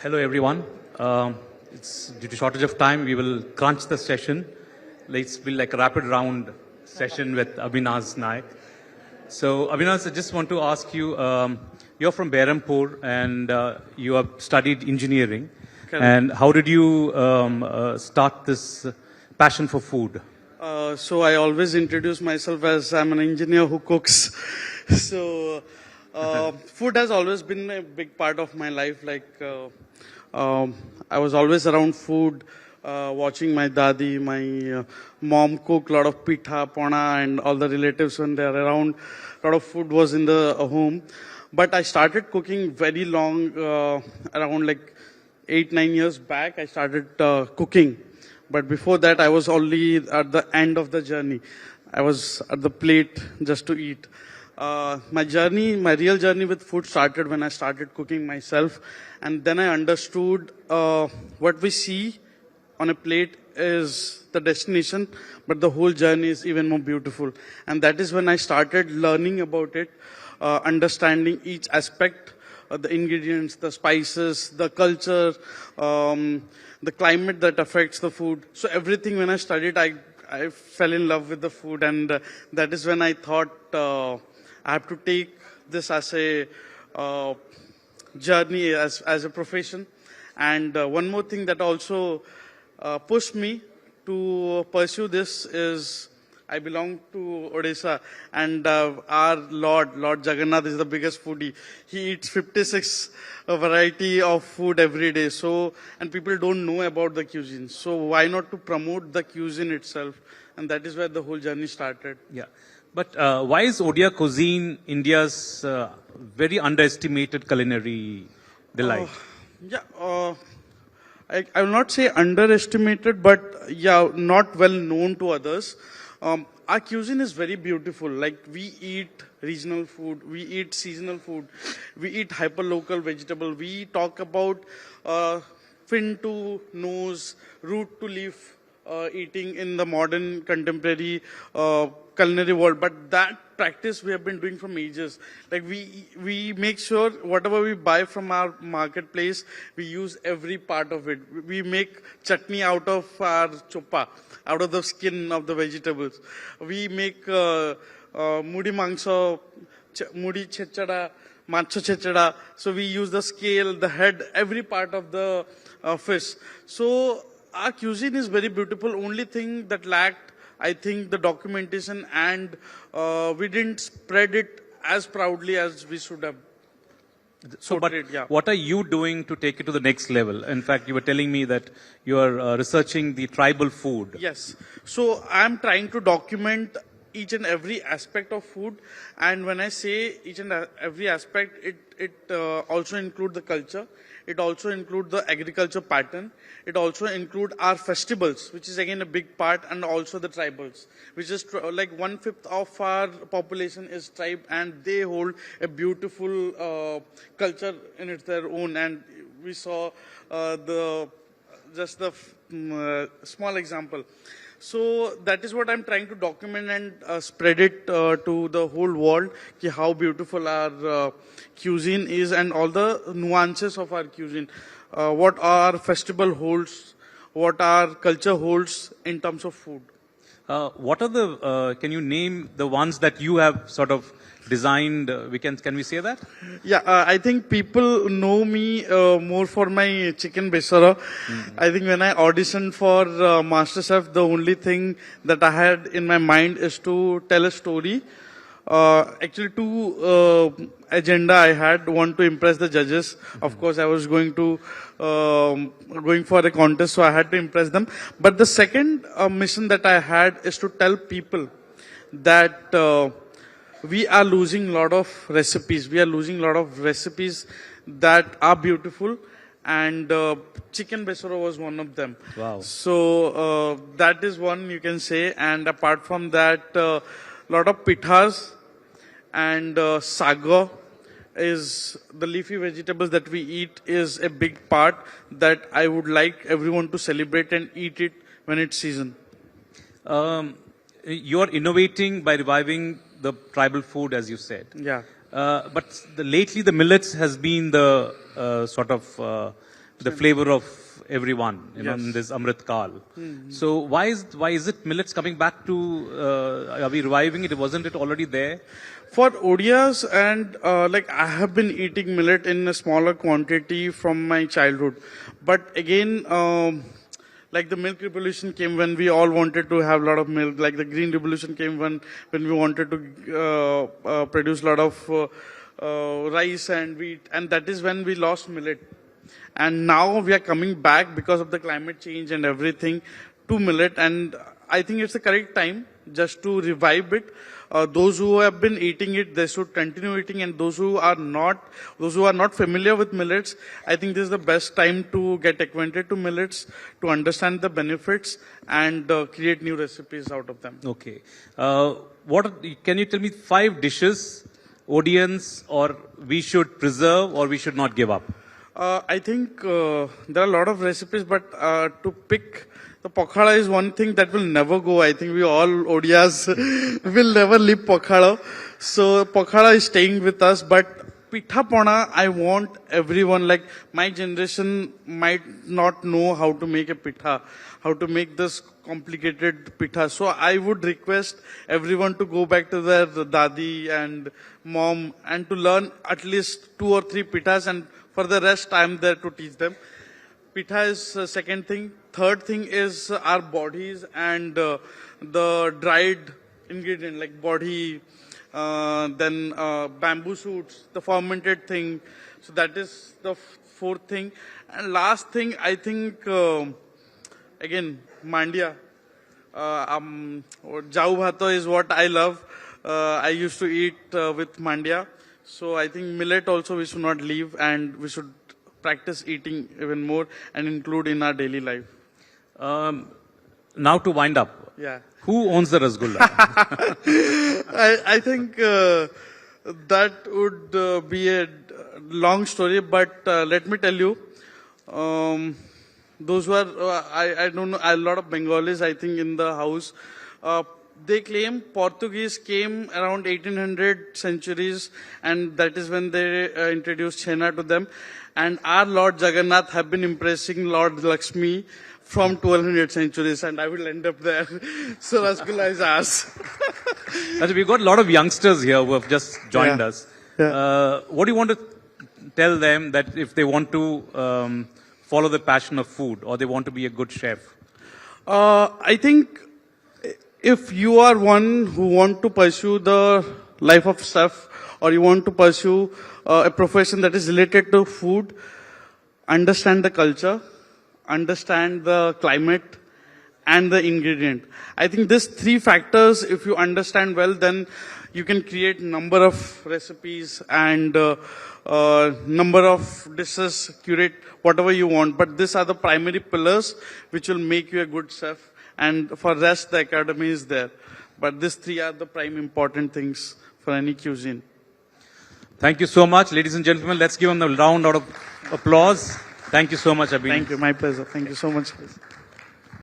Hello, everyone. It's due to shortage of time, we will crunch the session. Let's be like a rapid round session with Abinas Nayak. So, Abinas, I just want to ask you, you're from Berhampur and you have studied engineering. Correct. And how did you start this passion for food? So I always introduce myself as I'm an engineer who cooks. So food has always been a big part of my life. I was always around food, watching my dadi, my mom cook a lot of pitha, pona, and all the relatives when they're around. A lot of food was in the home. But I started cooking very long, around like 8-9 years back. I started cooking. But before that, I was only at the end of the journey. I was at the plate just to eat. My real journey with food started when I started cooking myself. And then I understood what we see on a plate is the destination, but the whole journey is even more beautiful. And that is when I started learning about it, understanding each aspect, the ingredients, the spices, the culture, the climate that affects the food. So everything when I studied, I fell in love with the food, and that is when I thought I have to take this as a journey, as a profession. And one more thing that also pushed me to pursue this is I belong to Odisha, and our Lord Jagannath is the biggest foodie. He eats 56 variety of food every day. So, and people don't know about the cuisine. So why not to promote the cuisine itself? And that is where the whole journey started. Yeah. But why is Odia cuisine India's very underestimated culinary delight? I will not say underestimated, but yeah, not well known to others. Our cuisine is very beautiful. Like, we eat regional food, we eat seasonal food, we eat hyperlocal vegetable. We talk about fin to nose, root to leaf eating in the modern contemporary culinary world. But that practice we have been doing from ages. Like, we make sure whatever we buy from our marketplace, we use every part of it. We make chutney out of our chopa, out of the skin of the vegetables. We make mudi mangso, mudi chechada, macho chechada. So we use the scale, the head, every part of the fish. So our cuisine is very beautiful. Only thing that lacked, I think, the documentation, and we didn't spread it as proudly as we should have. So, but what are you doing to take it to the next level? In fact, you were telling me that you are researching the tribal food. Yes. So I'm trying to document each and every aspect of food. And when I say each and every aspect, it also includes the culture. It also includes the agriculture pattern. It also includes our festivals, which is again a big part, and also the tribals, which is like 1/5 of our population is tribe, and they hold a beautiful culture in their own. And we saw the small example. So that is what I'm trying to document and spread it to the whole world, how beautiful our cuisine is, and all the nuances of our cuisine. What our festival holds, what our culture holds in terms of food. What are the, can you name the ones that you have sort of designed? Can we say that? Yeah, I think people know me more for my chicken besara. Mm-hmm. I think when I auditioned for Masterchef, the only thing that I had in my mind is to tell a story. Actually, two agenda I had. One, to impress the judges. Mm-hmm. Of course, I was going for a contest, so I had to impress them. But the second mission that I had is to tell people that we are losing a lot of recipes. We are losing a lot of recipes that are beautiful, and chicken besara was one of them. Wow. So that is one you can say. And apart from that, a lot of pithas and sago is the leafy vegetables that we eat is a big part that I would like everyone to celebrate and eat it when it's season. You're innovating by reviving the tribal food, as you said. Yeah. But lately the millets has been the sort of the flavor of everyone, you know, in this Amrit Kal. So why is it millets coming back to, are we reviving it? Wasn't it already there? For Odias and like I have been eating millet in a smaller quantity from my childhood, but again, like the milk revolution came when we all wanted to have a lot of milk. Like the green revolution came when we wanted to produce a lot of rice and wheat, and that is when we lost millet. And now we are coming back because of the climate change and everything to millet, and I think it's the correct time just to revive it. Those who have been eating it, they should continue eating, and those who are not familiar with millets, I think this is the best time to get acquainted to millets, to understand the benefits, and create new recipes out of them. Okay. Can you tell me 5 dishes, audience, or we should preserve or we should not give up? I think there are a lot of recipes, but to pick, the pakhala is one thing that will never go. I think we all Odias will never leave pakhala. So pakhala is staying with us, but pitha pona, I want everyone, like my generation might not know how to make a pitha, how to make this complicated pitha. So I would request everyone to go back to their dadi and mom and to learn at least 2 or 3 pithas, and for the rest I am there to teach them. Pitha is second thing. Third thing is our bodies and the dried ingredient like body, then bamboo shoots, the fermented thing. So that is the fourth thing. And last thing, I think, again, mandia. Jau bhato is what I love. I used to eat with mandia. So I think millet also we should not leave, and we should practice eating even more and include in our daily life. Now to wind up. Yeah. Who owns the rasgulla? I think that would be a long story, but let me tell you, those who are, I don't know, a lot of Bengalis, I think, in the house, they claim Portuguese came around 1800 centuries, and that is when they introduced Chena to them. And our Lord Jagannath have been impressing Lord Lakshmi from 1200 centuries, and I will end up there. So Rasgulla is ours. We've got a lot of youngsters here who have just joined us. Yeah. What do you want to tell them that if they want to follow the passion of food or they want to be a good chef? I think if you are one who want to pursue the life of chef, or you want to pursue a profession that is related to food, understand the culture, understand the climate, and the ingredient. I think these 3 factors, if you understand well, then you can create number of recipes and number of dishes, curate whatever you want. But these are the primary pillars which will make you a good chef. And for rest, the academy is there. But these 3 are the prime important things for any cuisine. Thank you so much, ladies and gentlemen. Let's give them a round of applause. Thank you so much, Abinas. Thank you. My pleasure. Thank you so much.